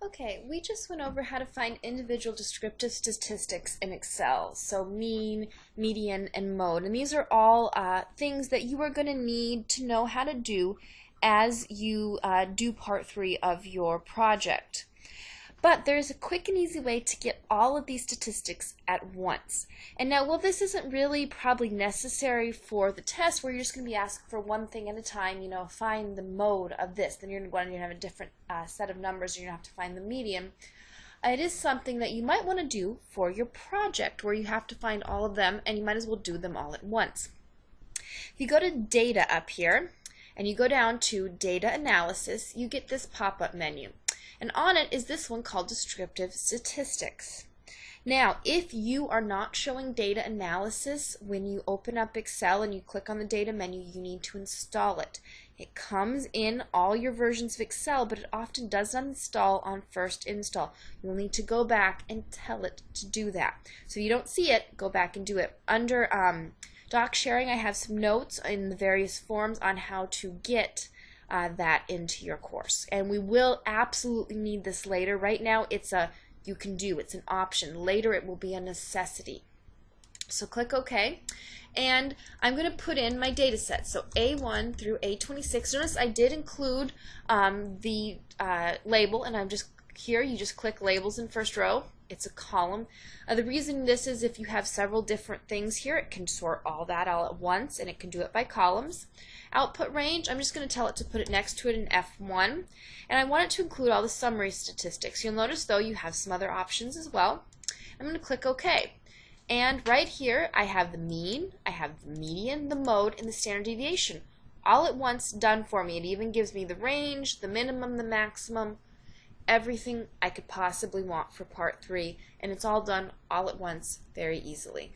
Okay, we just went over how to find individual descriptive statistics in Excel. So mean, median, and mode. And these are all things that you are going to need to know how to do as you do part 3 of your project. But there's a quick and easy way to get all of these statistics at once. And now, this isn't really probably necessary for the test where you're just going to be asked for one thing at a time, find the mode of this. Then you're going to have a different set of numbers, and you're going to have to find the median. It is something that you might want to do for your project where you have to find all of them, and you might as well do them all at once. If you go to Data up here, and you go down to Data Analysis, you get this pop-up menu. And on it is this one called Descriptive Statistics. Now, if you are not showing data analysis when you open up Excel and you click on the data menu, you need to install it. It comes in all your versions of Excel, but it often does not install on first install. You'll need to go back and tell it to do that. So if you don't see it, go back and do it. Under doc sharing, I have some notes in the various forms on how to get that into your course, and we will absolutely need this later. Right now it's it's an option. Later it will be a necessity. So click OK, and I'm going to put in my data set, so A1 through A26. Notice I did include the label, and I'm just here, you just click labels in first row. It's a column. The reason this is if you have several different things here, it can sort all that all at once, and it can do it by columns. Output range, I'm just going to tell it to put it next to it in F1, and I want it to include all the summary statistics. You'll notice though you have some other options as well. I'm going to click OK, and right here I have the mean, I have the median, the mode, and the standard deviation all at once done for me. It even gives me the range, the minimum, the maximum, everything I could possibly want for part 3, and it's all done all at once very easily.